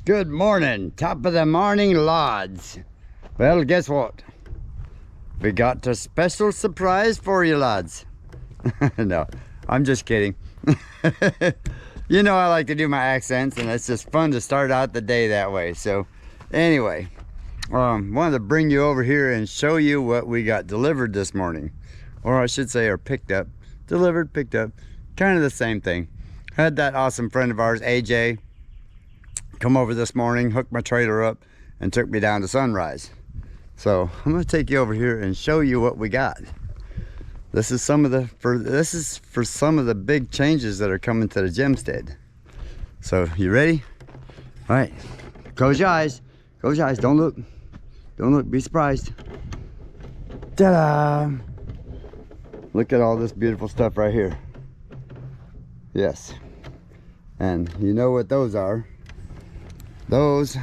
Good morning, top of the morning, lads. Well, guess what? We got a special surprise for you, lads. No, I'm just kidding. You know I like to do my accents, and it's just fun to start out the day that way. So anyway, wanted to bring you over here and show you what we got delivered this morning. Or I should say, or picked up. Delivered, picked up, kind of the same thing. Had that awesome friend of ours, AJ, come over this morning, hooked my trailer up, and took me down to Sunrise. So I'm going to take you over here and show you what we got. This is for some of the big changes that are coming to the Gemstead. So you ready? All right, close your eyes. Close your eyes. Don't look. Don't look. Be surprised. Ta-da! Look at all this beautiful stuff right here. Yes. And you know what those are? Those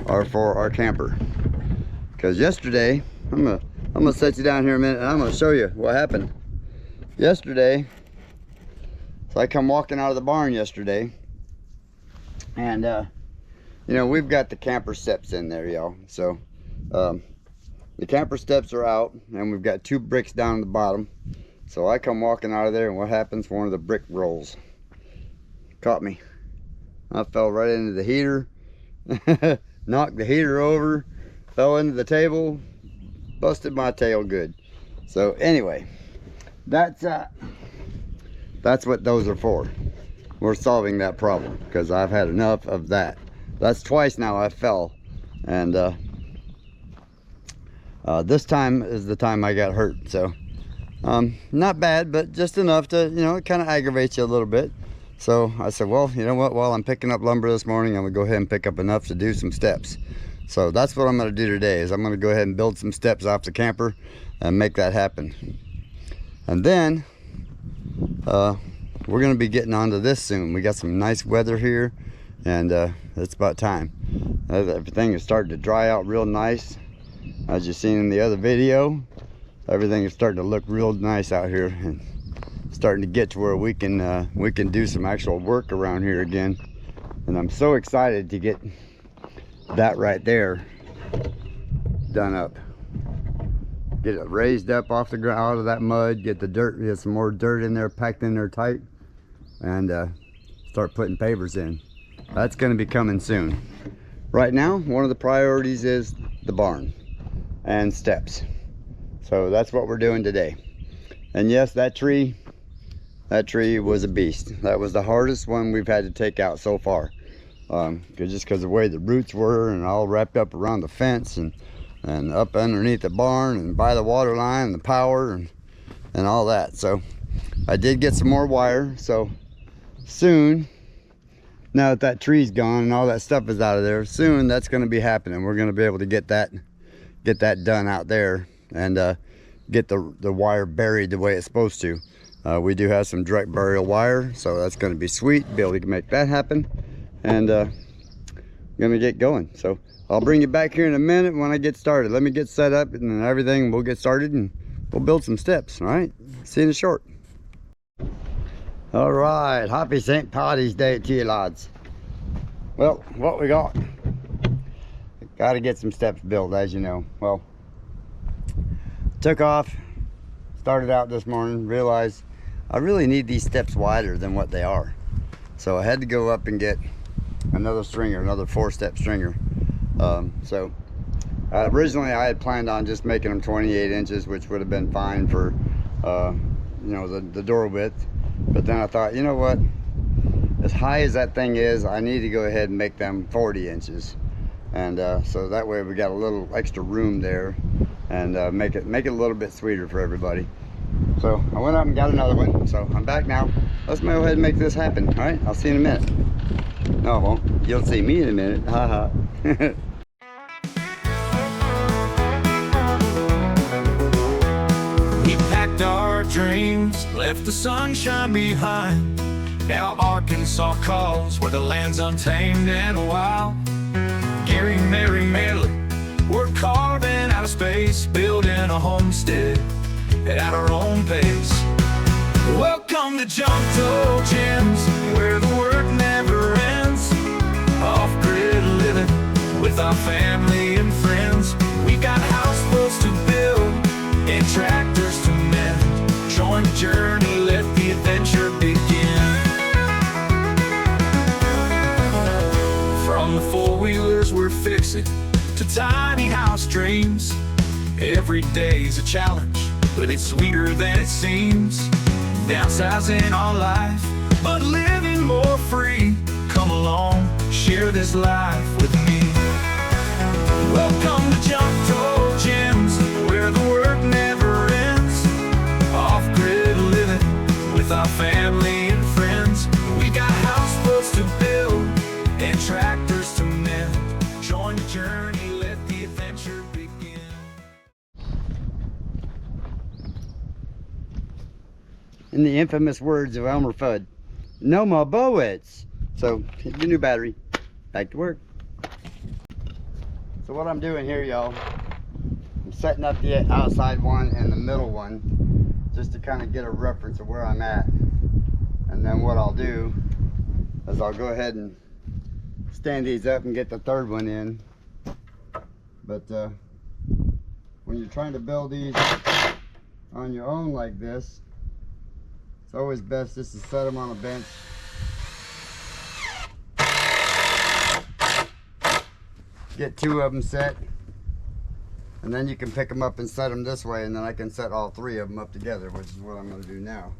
are for our camper. Because yesterday, I'm gonna set you down here a minute and I'm gonna show you what happened. Yesterday, so I come walking out of the barn yesterday, and you know, we've got the camper steps in there, y'all. So the camper steps are out, and we've got 2 bricks down at the bottom. So I come walking out of there, and what happens? One of the brick rolls caught me. I fell right into the heater, knocked the heater over, fell into the table, busted my tail good. So anyway, that's what those are for. We're solving that problem because I've had enough of that. That's twice now I fell, and this time is the time I got hurt. So not bad, but just enough to, you know, it kind of aggravates you a little bit. So I said, well, you know what, while I'm picking up lumber this morning, I'm gonna go ahead and pick up enough to do some steps. So that's what I'm gonna do today, is I'm gonna go ahead and build some steps off the camper and make that happen. And then we're gonna be getting onto this soon. We got some nice weather here, and it's about time. Everything is starting to dry out real nice. As you've seen in the other video, everything is starting to look real nice out here, and starting to get to where we can do some actual work around here again. And I'm so excited to get that right there done up, get it raised up off the ground, out of that mud, get the dirt, get some more dirt in there, packed in there tight, and start putting pavers in. That's going to be coming soon. Right now, one of the priorities is the barn and steps. So that's what we're doing today. And yes, that tree was a beast. That was the hardest one we've had to take out so far. Just because of the way the roots were, and all wrapped up around the fence, and up underneath the barn, and by the water line, and the power, and all that. So I did get some more wire. So soon, now that tree's gone and all that stuff is out of there, soon that's going to be happening. We're going to be able to get that done out there, and get the wire buried the way it's supposed to. We do have some direct burial wire, so that's going to be sweet to be able to make that happen. And gonna get going. So I'll bring you back here in a minute when I get started. Let me get set up and everything. We'll get started and we'll build some steps. All right, see you in a short. All right, happy St. Paddy's Day to you, lads. Well, what we got to get some steps built, as you know. Well, took off, started out this morning, realized I really need these steps wider than what they are. So I had to go up and get another stringer, another 4-step stringer. Originally I had planned on just making them 28 inches, which would have been fine for you know, the door width. But then I thought, you know what, as high as that thing is, I need to go ahead and make them 40 inches. And so that way we got a little extra room there, and make it a little bit sweeter for everybody. So I went up and got another one. So I'm back now. Let's go ahead and make this happen. All right, I'll see you in a minute. No, I won't. You'll see me in a minute. Ha ha. dreams, left the sunshine behind. Now Arkansas calls, where the land's untamed and wild. Gary, Mary, Mary, we're carving out of space, building a homestead at our own pace. Welcome to Junktojems, where the work never ends. Off-grid living with our family and friends. We got houseboats to build and tractors to mend. Join the journey, let the adventure begin. From the four-wheelers we're fixing to tiny house dreams. Every day's a challenge, but it's sweeter than it seems. Downsizing our life, but living more free. Come along, share this life with me. Welcome to Junktojems, where the work never ends. Off-grid living with our family and friends. We got houseboats to build and tractors to mend. Join the journey, let the adventure begin. In the infamous words of Elmer Fudd, no more bullets. So, hit your new battery. Back to work. So what I'm doing here, y'all, I'm setting up the outside one and the middle one just to kind of get a reference of where I'm at. And then what I'll do is I'll go ahead and stand these up and get the third one in. But when you're trying to build these on your own like this, it's always best just to set them on a bench. Get two of them set, and then you can pick them up and set them this way, and then I can set all three of them up together, which is what I'm going to do now.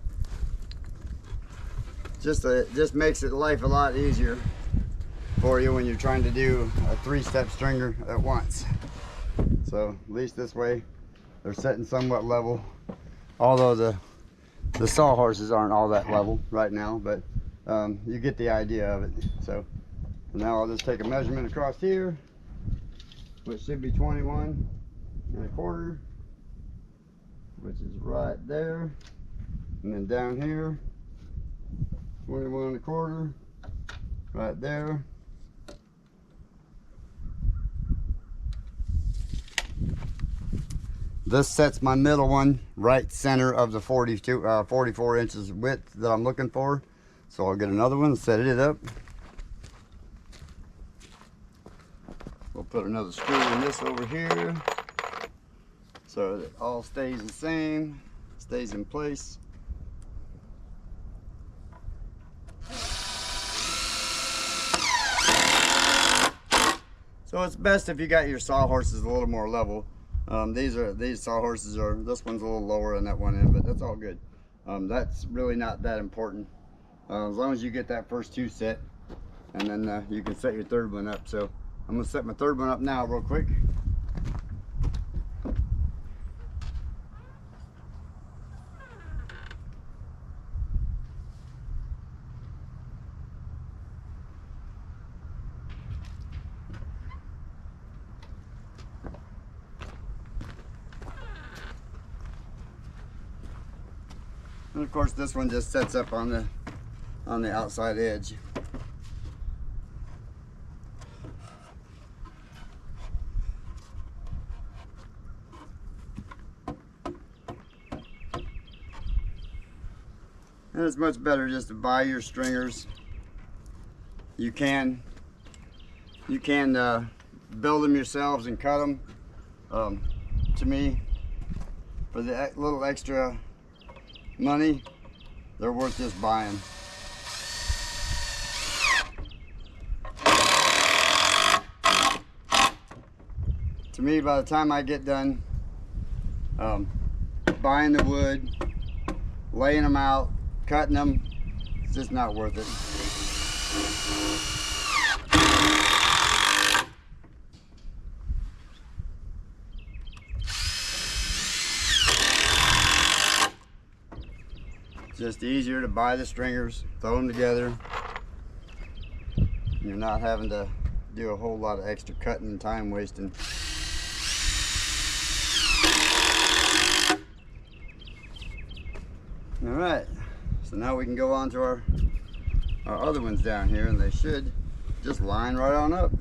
Just makes it life a lot easier for you when you're trying to do a three-step stringer at once. So at least this way they're sitting somewhat level, although the sawhorses aren't all that level right now, but you get the idea of it. So now I'll just take a measurement across here, which should be 21.25, which is right there, and then down here 21.25, right there. This sets my middle one right center of the 44 inches width that I'm looking for. So I'll get another one, set it up. We'll put another screw in this over here so that it all stays the same, stays in place. So it's best if you got your sawhorses a little more level. These sawhorses are, this one's a little lower than that one end, but that's all good. That's really not that important. As long as you get that first two set, and then you can set your third one up. So I'm gonna set my third one up now real quick. And of course this one just sets up on the outside edge. And it's much better just to buy your stringers. You can build them yourselves and cut them. To me, for the little extra money, they're worth just buying. To me, by the time I get done buying the wood, laying them out, cutting them, it's just not worth it. It's just easier to buy the stringers, throw them together. You're not having to do a whole lot of extra cutting and time wasting. All right, so now we can go on to our other ones down here, and they should just line right on up.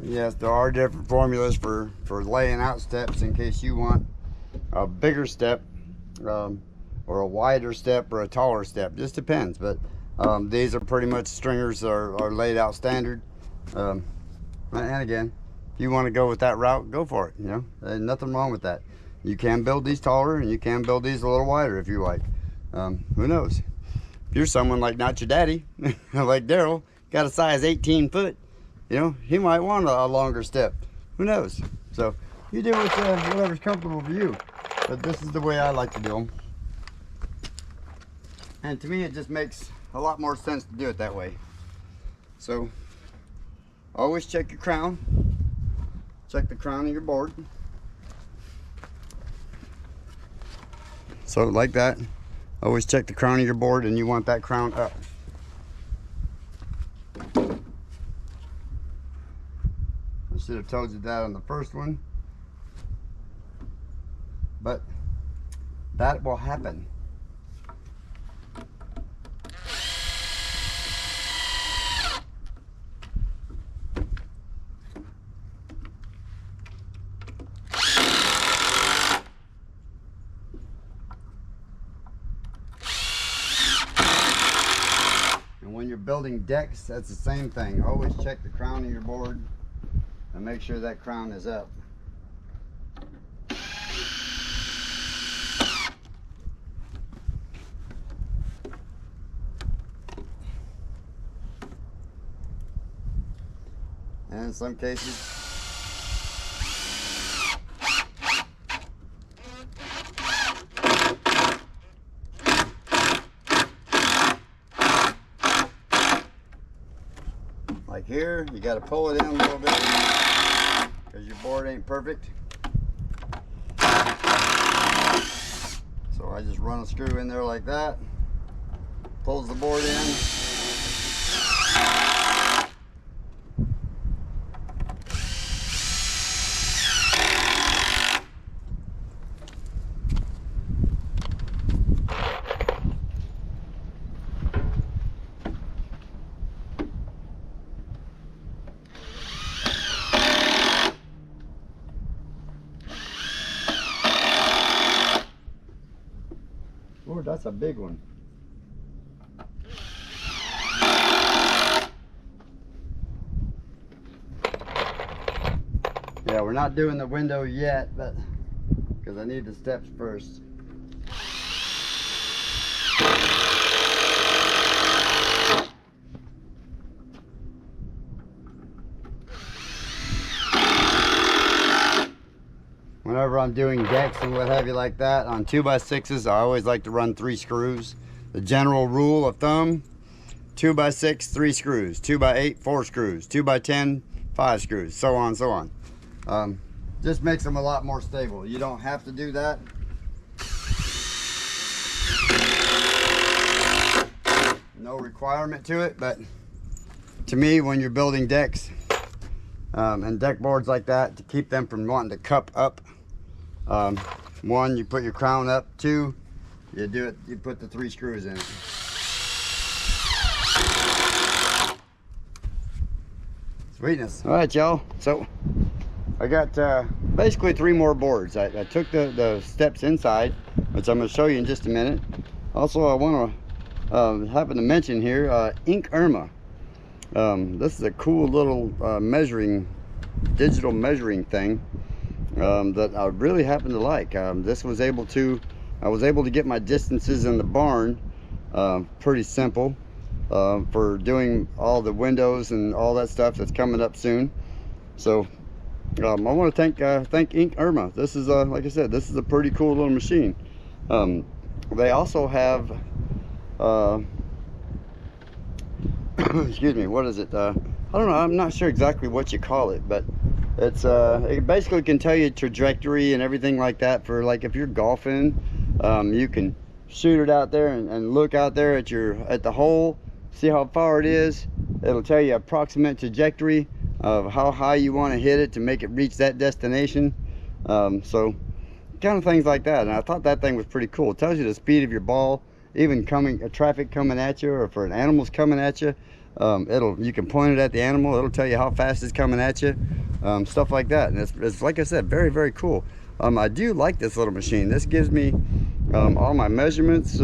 Yes, there are different formulas for laying out steps in case you want a bigger step, or a wider step, or a taller step. Just depends. But these are pretty much stringers are laid out standard. And again, if you want to go with that route, go for it. You know, there's nothing wrong with that. You can build these taller, and you can build these a little wider if you like. Who knows? If you're someone like not your daddy, like Daryl, got a size 18 foot. You know, he might want a longer step. Who knows? So you do whatever's comfortable for you. But this is the way I like to do them. And to me, it just makes a lot more sense to do it that way. So always check your crown. Check the crown of your board. So like that. Always check the crown of your board, and you want that crown up. I should have told you that on the first one, but that will happen. And when you're building decks, that's the same thing. Always check the crown of your board and make sure that crown is up. And in some cases, like here, you got to pull it in a little bit because your board ain't perfect. So I just run a screw in there like that, pulls the board in. Lord, that's a big one. Yeah, we're not doing the window yet, but because I need the steps first. Whenever I'm doing decks and what have you like that, on 2x6s, I always like to run 3 screws. The general rule of thumb, 2x6, 3 screws, 2x8, 4 screws, 2x10, 5 screws, so on, so on. Just makes them a lot more stable. You don't have to do that. No requirement to it, but to me, when you're building decks and deck boards like that, to keep them from wanting to cup up, One, you put your crown up. Two, you put the 3 screws in. Sweetness. All right, y'all. So I got basically 3 more boards. I took the steps inside, which I'm going to show you in just a minute. Also, I want to happen to mention here Ink Irma. This is a cool little digital measuring thing that I really happen to like. I was able to get my distances in the barn pretty simple for doing all the windows and all that stuff that's coming up soon. So I want to thank Ink Irma. This is like I said, this is a pretty cool little machine. They also have excuse me, what is it? I don't know, I'm not sure exactly what you call it, but it's it basically can tell you trajectory and everything like that. For like if you're golfing, you can shoot it out there and look out there at the hole, see how far it is. It'll tell you approximate trajectory of how high you want to hit it to make it reach that destination. So kind of things like that. And I thought that thing was pretty cool. It tells you the speed of your ball, even traffic coming at you, or if an animal's coming at you. You can point it at the animal, it'll tell you how fast it's coming at you, stuff like that. And it's like I said, very, very cool. I do like this little machine. This gives me all my measurements.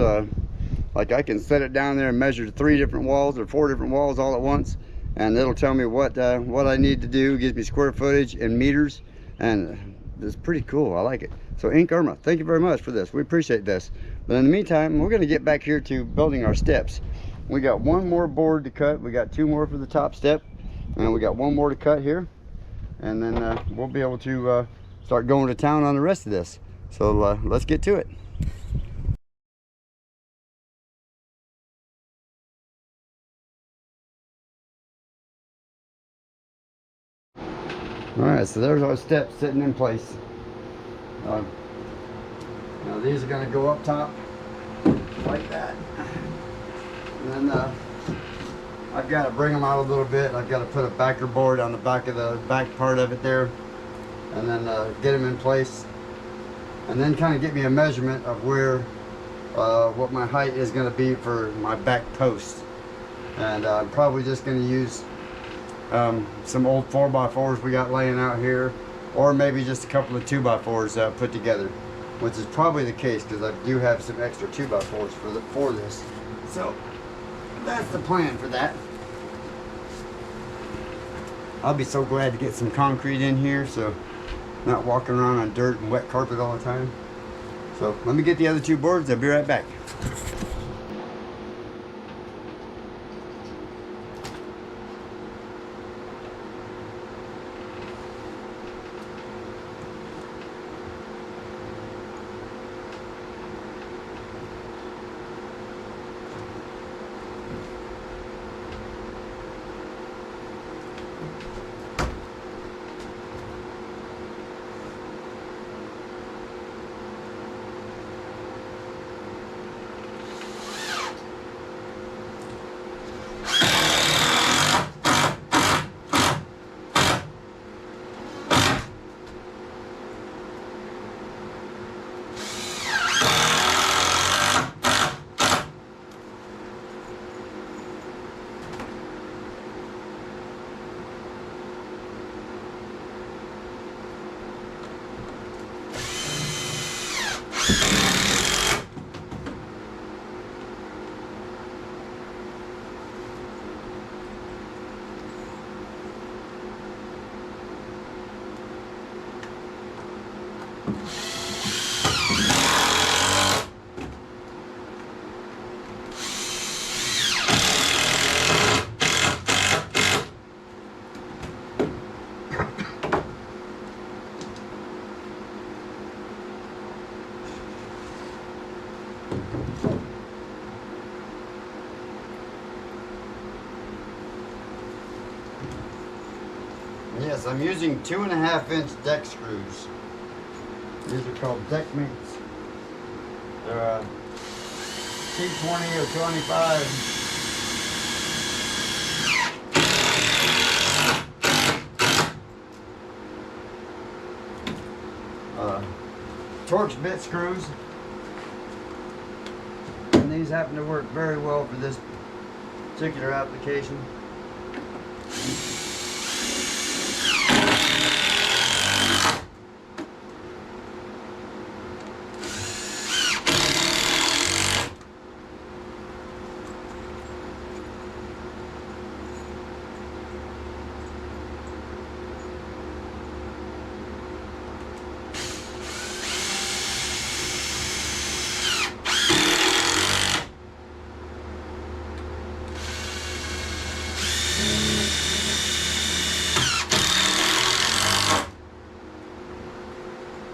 Like I can set it down there and measure 3 different walls or 4 different walls all at once, and it'll tell me what I need to do. It gives me square footage and meters, and it's pretty cool. I like it. So Ink Irma, thank you very much for this. We appreciate this. But in the meantime, we're going to get back here to building our steps. We got 1 more board to cut. We got 2 more for the top step, and we got 1 more to cut here, and then we'll be able to start going to town on the rest of this. So let's get to it. All right, so there's our steps sitting in place. Now these are going to go up top like that, and then I've got to bring them out a little bit. I've got to put a backer board on the back part of it there, and then get them in place, and then kind of get me a measurement of where what my height is going to be for my back post. And I'm probably just going to use some old 4x4s we got laying out here, or maybe just a couple of 2x4s put together, which is probably the case because I do have some extra 2x4s for this. So that's the plan for that. I'll be so glad to get some concrete in here, so not walking around on dirt and wet carpet all the time. So let me get the other 2 boards. I'll be right back. Yes, I'm using 2.5-inch deck screws. These are called deck mates. They're T20 or 25. torch bit screws. And these happen to work very well for this particular application.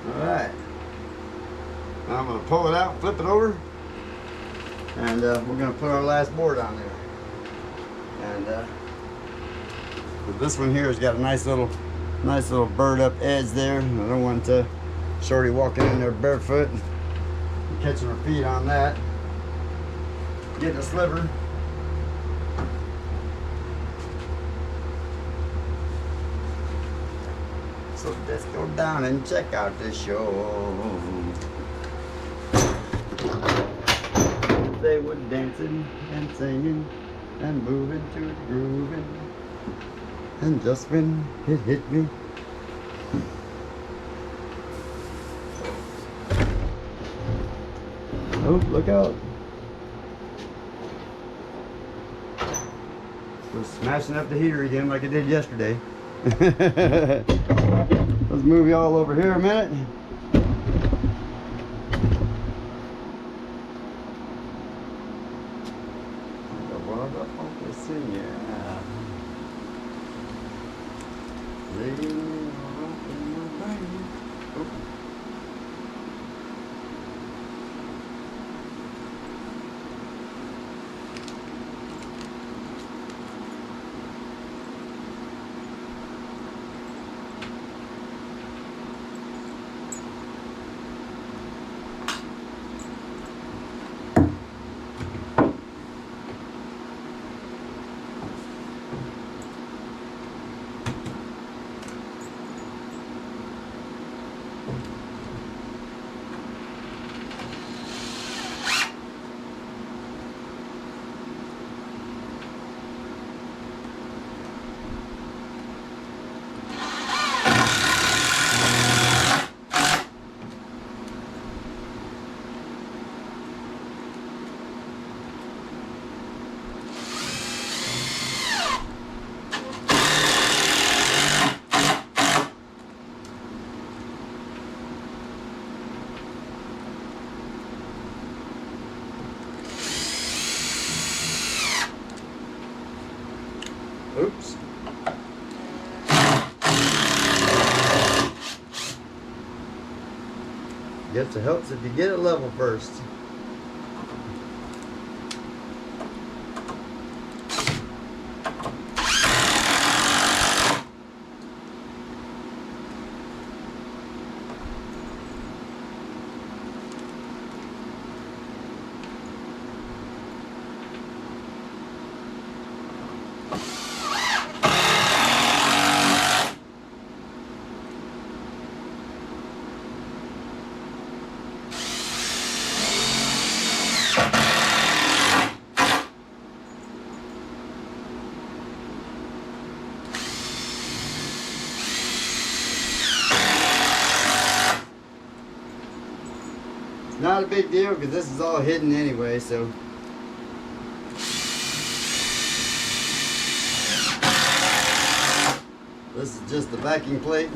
Alright, now I'm going to pull it out, flip it over, and we're going to put our last board on there. And this one here has got a nice little burred up edge there. I don't want Shorty walking in there barefoot and catching her feet on that. Getting a sliver. So let's go down and check out the show. They were dancing and singing and moving to the grooving. And just when it hit me, oh, look out. We're smashing up the heater again like I did yesterday. Let's move y'all over here a minute. Oops. Guess it helps if you get it level first. Not a big deal because this is all hidden anyway, so. This is just the backing plate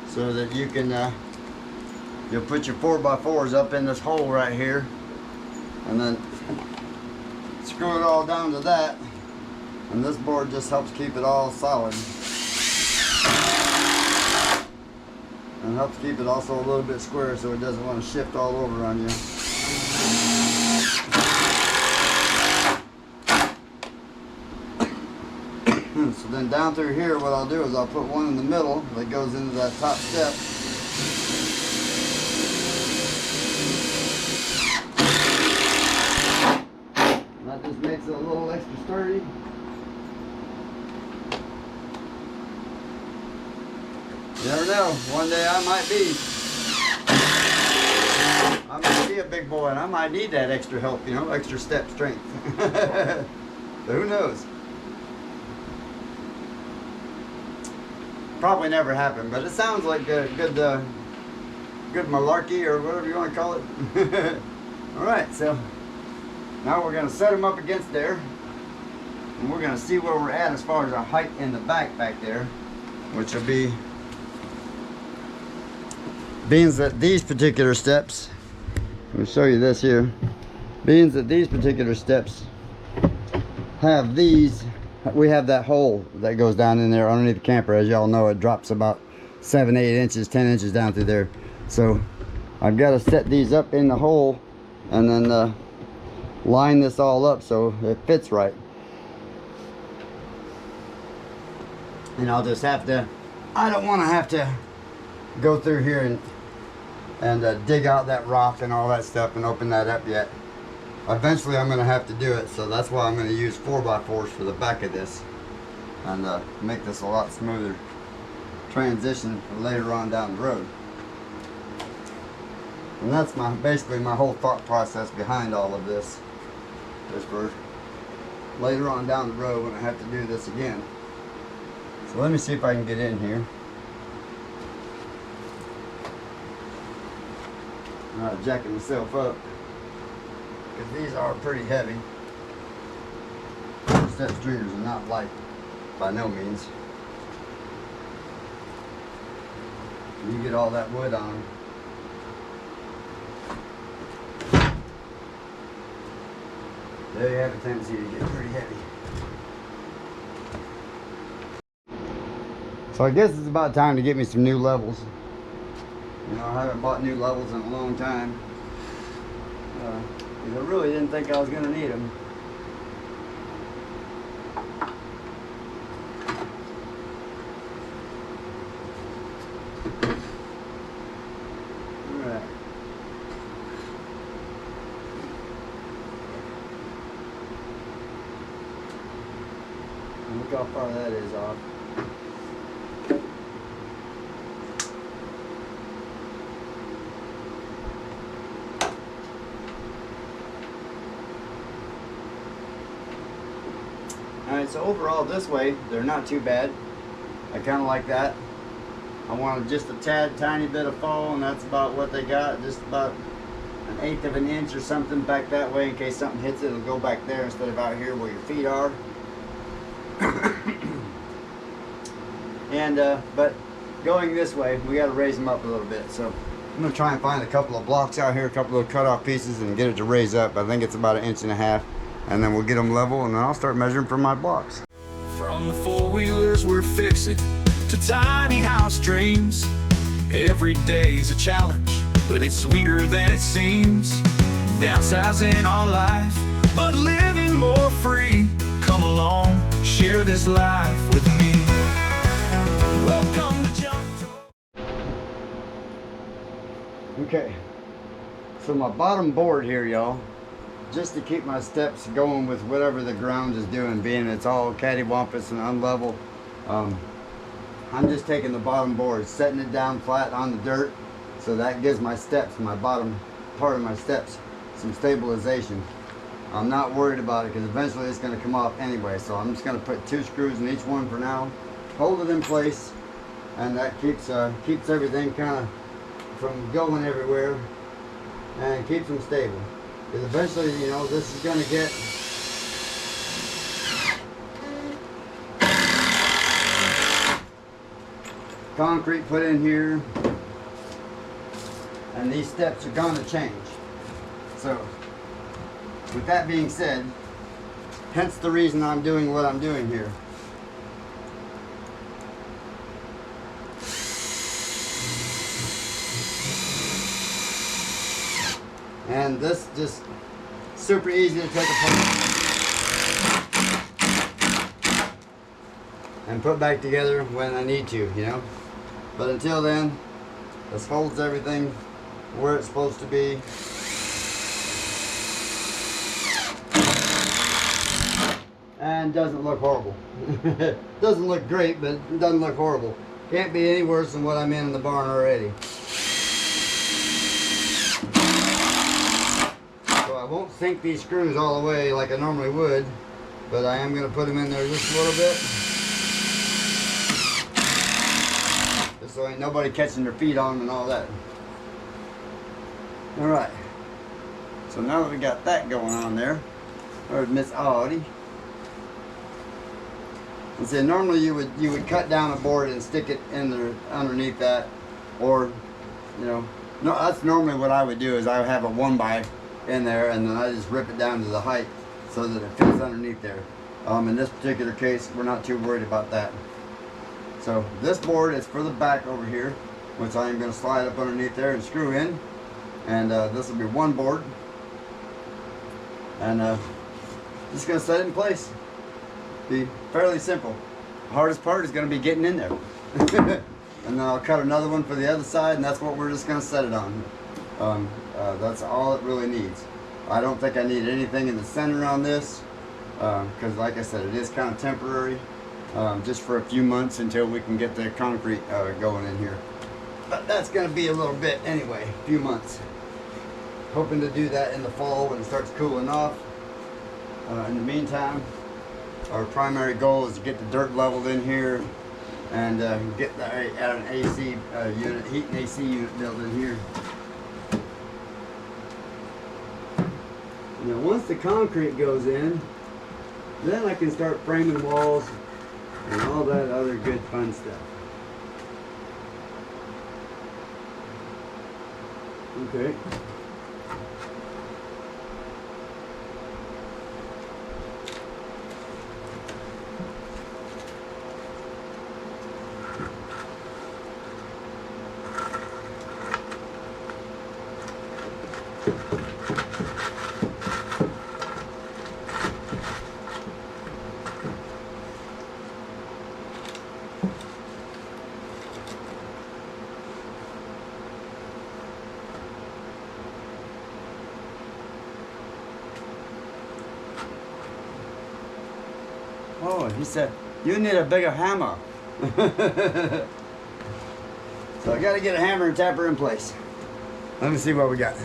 so that you can you'll put your 4x4s up in this hole right here and then screw it all down to that, and this board just helps keep it all solid. And helps keep it also a little bit square so it doesn't want to shift all over on you. So then down through here, what I'll do is I'll put one in the middle that goes into that top step. And that just makes it a little extra sturdy. You never know. One day I might be a big boy, and I might need that extra help, you know, extra step strength. So who knows? Probably never happened, but it sounds like a good malarkey, or whatever you want to call it. All right, so now we're going to set them up against there, and we're going to see where we're at as far as our height in the back there, which will be, being that these particular steps, let me show you this here, being that these particular steps have these, we have that hole that goes down in there underneath the camper. As y'all know, it drops about 7, 8 inches, 10 inches down through there. So I've got to set these up in the hole and then line this all up so it fits right. And I'll just have to, I don't want to have to go through here and dig out that rock and all that stuff and open that up yet. Eventually I'm going to have to do it, so that's why I'm going to use 4x4s for the back of this and make this a lot smoother transition for later on down the road. And that's basically my whole thought process behind all of this, is for later on down the road when I have to do this again. So let me see if I can get in here. I'm not jacking myself up, because these are pretty heavy. Step stringers are not light by no means. You get all that wood on them. They have a tendency to get pretty heavy. So I guess it's about time to get me some new levels. You know, I haven't bought new levels in a long time. Because I really didn't think I was going to need them. Alright. Look how far that is off. Alright, so overall this way, they're not too bad. I kind of like that. I wanted just a tiny bit of fall, and that's about what they got. Just about 1/8 of an inch or something back that way, in case something hits it, it'll go back there instead of out here where your feet are. And but going this way, we got to raise them up a little bit. So I'm gonna try and find a couple of blocks out here, a couple of cut-off pieces, and get it to raise up. I think it's about 1.5 inches, and then we'll get them level, and then I'll start measuring for my blocks. From the four-wheelers we're fixing to tiny house dreams, every day's a challenge, but it's sweeter than it seems. Downsizing our life, but living more free. Come along, share this life with me. Welcome to Junktojems. Okay, so my bottom board here, y'all, just to keep my steps going with whatever the ground is doing, being it's all cattywampus and unlevel, I'm just taking the bottom board, setting it down flat on the dirt, so that gives my steps, my bottom part of my steps, some stabilization. I'm not worried about it, because eventually it's going to come off anyway, so I'm just going to put 2 screws in each one for now, hold it in place, and that keeps everything kind of from going everywhere, and keeps them stable. Because eventually, you know, this is going to get concrete put in here, and these steps are going to change. So with that being said, hence the reason I'm doing what I'm doing here. And this just super easy to take apart and put back together when I need to, you know. But until then, this holds everything where it's supposed to be. And doesn't look horrible. Doesn't look great, but it doesn't look horrible. Can't be any worse than what I'm in the barn already. So I won't sink these screws all the way like I normally would, but I am going to put them in there just a little bit. Just so ain't nobody catching their feet on them and all that. Alright. So now that we got that going on there, there's Miss Audie. And so normally you would cut down a board and stick it in there underneath that, or no, that's normally what I would do. Is I would have a 1x in there, and then I just rip it down to the height so that it fits underneath there. In this particular case, we're not too worried about that. So this board is for the back over here, which I am going to slide up underneath there and screw in, and this will be one board, and just going to set it in place. Be fairly simple. The hardest part is going to be getting in there. And then I'll cut another one for the other side, and that's what we're just going to set it on. That's all it really needs. I don't think I need anything in the center on this, because like I said, it is kind of temporary, just for a few months until we can get the concrete going in here. But that's going to be a little bit anyway, a few months. Hoping to do that in the fall when it starts cooling off. In the meantime, our primary goal is to get the dirt leveled in here and get an AC unit, heat and AC unit built in here. Now once the concrete goes in, then I can start framing walls and all that other good fun stuff. Okay. Oh, he said, you need a bigger hammer. So I got to get a hammer and tap her in place. Let me see what we got.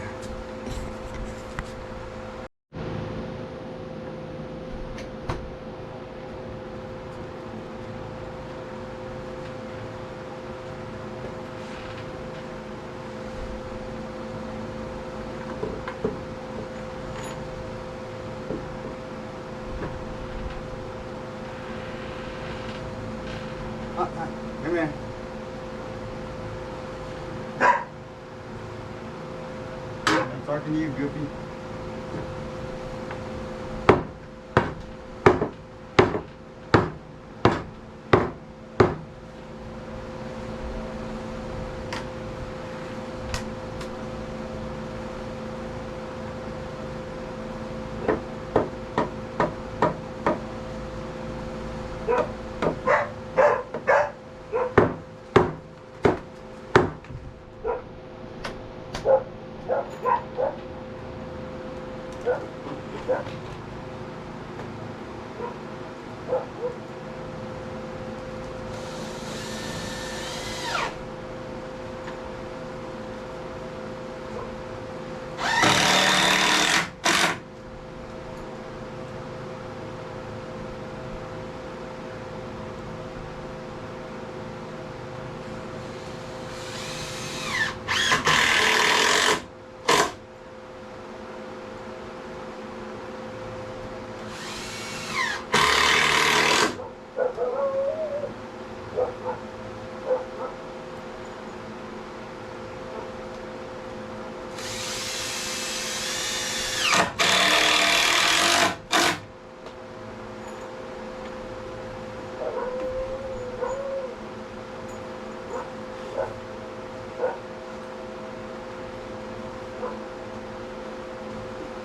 Come here. I'm talking to you, Goopy.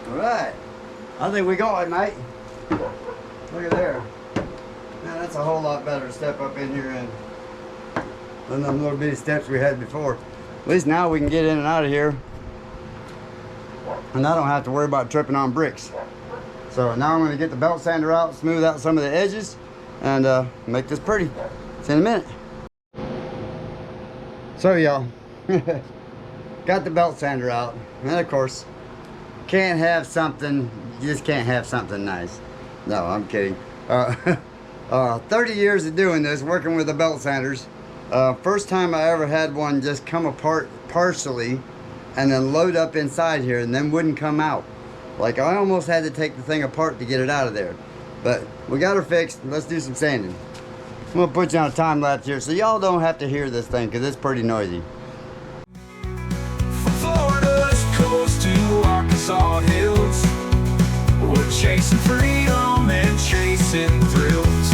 Alright, I think we got it, mate. Look at there. Man, that's a whole lot better to step up in here and than them little bitty steps we had before. At least now we can get in and out of here, and I don't have to worry about tripping on bricks. So now I'm going to get the belt sander out, smooth out some of the edges, and make this pretty. See you in a minute. So y'all, got the belt sander out, and of course, can't have something, you just can't have something nice. No, I'm kidding. 30 years of doing this, working with the belt sanders. First time I ever had one just come apart partially and then load up inside here and then wouldn't come out. Like, I almost had to take the thing apart to get it out of there. But we got her fixed. Let's do some sanding. I'm gonna put you on a time lapse here so y'all don't have to hear this thing because it's pretty noisy. From Florida's coast to Arkansas hills, we're chasing freedom and chasing thrills.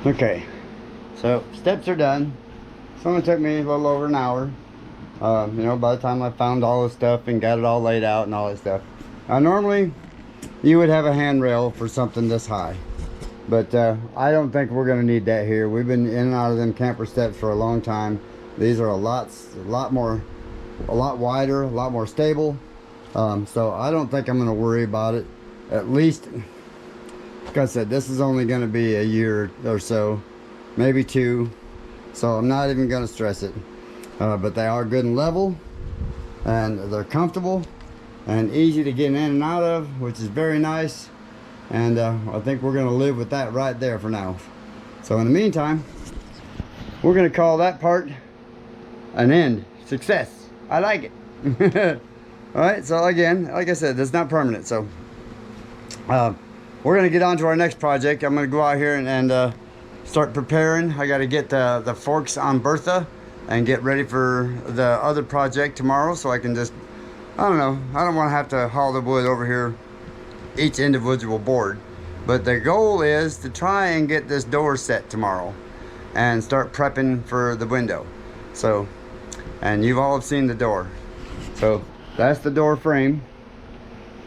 Okay, so steps are done. It's only took me a little over an hour. You know, by the time I found all this stuff and got it all laid out and all that stuff. Normally, you would have a handrail for something this high. But I don't think we're gonna need that here. We've been in and out of them camper steps for a long time. These are a lot wider, a lot more stable. So I don't think I'm gonna worry about it. At least, like I said, this is only gonna be a year or so, maybe 2. So I'm not even gonna stress it. But they are good and level, and they're comfortable and easy to get in and out of, which is very nice. And I think we're gonna live with that right there for now. So in the meantime, we're gonna call that part an end. Success. I like it. All right, so again, like I said, it's not permanent. So we're gonna get on to our next project. I'm gonna go out here and start preparing. I gotta get the forks on Bertha and get ready for the other project tomorrow, so I can just, I don't know, I don't want to have to haul the wood over here, each individual board. But the goal is to try and get this door set tomorrow and start prepping for the window. So, and you've all seen the door. So that's the door frame.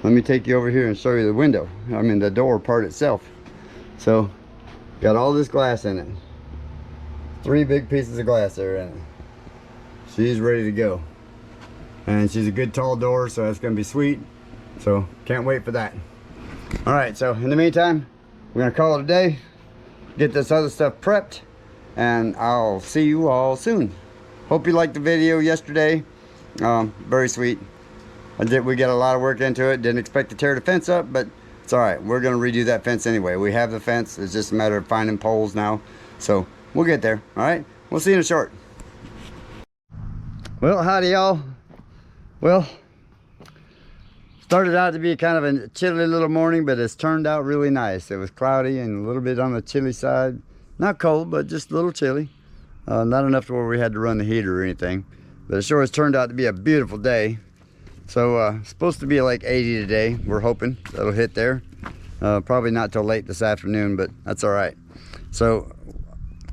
Let me take you over here and show you the window. I mean the door part itself. So, got all this glass in it. 3 big pieces of glass there in it. She's ready to go. And she's a good tall door, so that's gonna be sweet. So, can't wait for that. All right, so in the meantime, we're gonna call it a day, get this other stuff prepped, and I'll see you all soon. Hope you liked the video yesterday. Very sweet. We got a lot of work into it. Didn't expect to tear the fence up, but it's all right. We're gonna redo that fence anyway. We have the fence. It's just a matter of finding poles now. So we'll get there. All right. We'll see you in a short. Well, howdy y'all. Well, started out to be kind of a chilly little morning, but it's turned out really nice. It was cloudy and a little bit on the chilly side. Not cold, but just a little chilly. Not enough to where we had to run the heater or anything. But it sure has turned out to be a beautiful day. So supposed to be like 80 today. We're hoping that'll hit there. Probably not till late this afternoon, but that's all right. So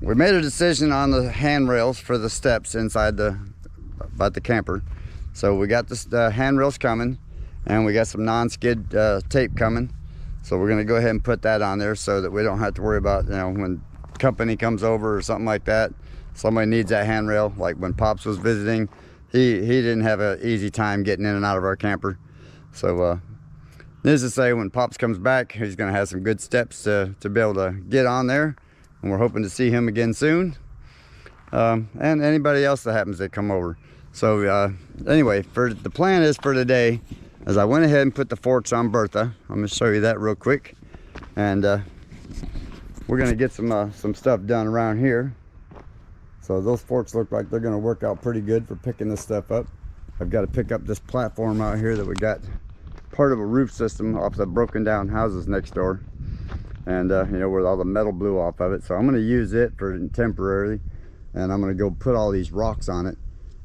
we made a decision on the handrails for the steps inside the camper. So we got the handrails coming, and we got some non-skid tape coming. So we're gonna go ahead and put that on there so that we don't have to worry about, you know, when company comes over or something like that, somebody needs that handrail. Like when Pops was visiting, he didn't have an easy time getting in and out of our camper. So needless to say, when Pops comes back, he's gonna have some good steps to be able to get on there, and we're hoping to see him again soon, and anybody else that happens to come over. So anyway, the plan is for today, as I went ahead and put the forks on Bertha. I'm gonna show you that real quick, and we're gonna get some stuff done around here. So those forks look like they're gonna work out pretty good for picking this stuff up. I've got to pick up this platform out here that we got part of a roof system off the broken down houses next door, and you know, where all the metal blew off of it. So I'm gonna use it for temporarily, and I'm gonna go put all these rocks on it,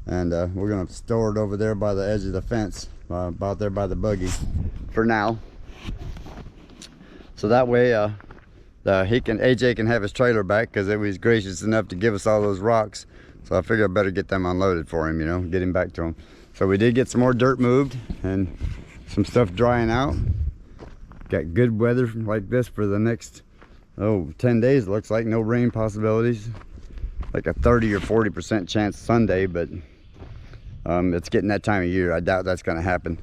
and we're gonna store it over there by the edge of the fence, about there by the buggy for now. So that way AJ can have his trailer back, because he was gracious enough to give us all those rocks. So I figured I better get them unloaded for him, you know, get him back to him. So we did get some more dirt moved and some stuff drying out. Got good weather like this for the next 10 days. It looks like no rain possibilities, like a 30 or 40% chance Sunday, but it's getting that time of year. I doubt that's going to happen.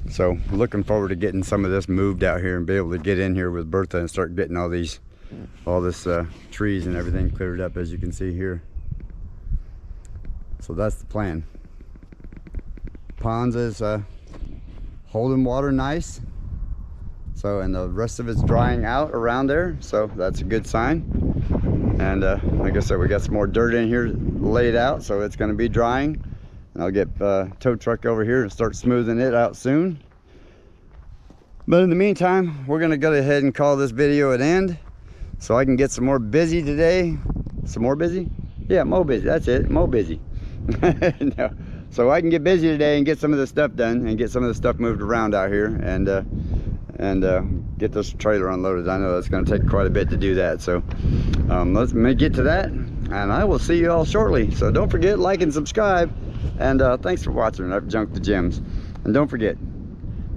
So looking forward to getting some of this moved out here and be able to get in here with Bertha and start getting all this trees and everything cleared up, as you can see here. So that's the plan. Ponds is holding water nice. So, and the rest of it's drying out around there, so that's a good sign. And like I said, we got some more dirt in here laid out, so it's going to be drying. And I'll get tow truck over here and start smoothing it out soon. But in the meantime, we're going to go ahead and call this video an end, so I can get some more busy today. Some more busy? Yeah, more busy. That's it. More busy. No. So I can get busy today and get some of this stuff done and get some of the stuff moved around out here and get this trailer unloaded. I know that's going to take quite a bit to do that. So let's get to that, and I will see you all shortly. So don't forget, like and subscribe, and thanks for watching Junktojems. And don't forget,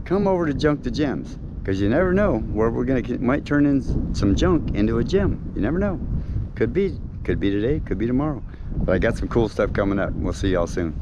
come over to Junktojems, because you never know where we're gonna might turn in some junk into a gem. You never know. Could be today, could be tomorrow. But I got some cool stuff coming up. We'll see y'all soon.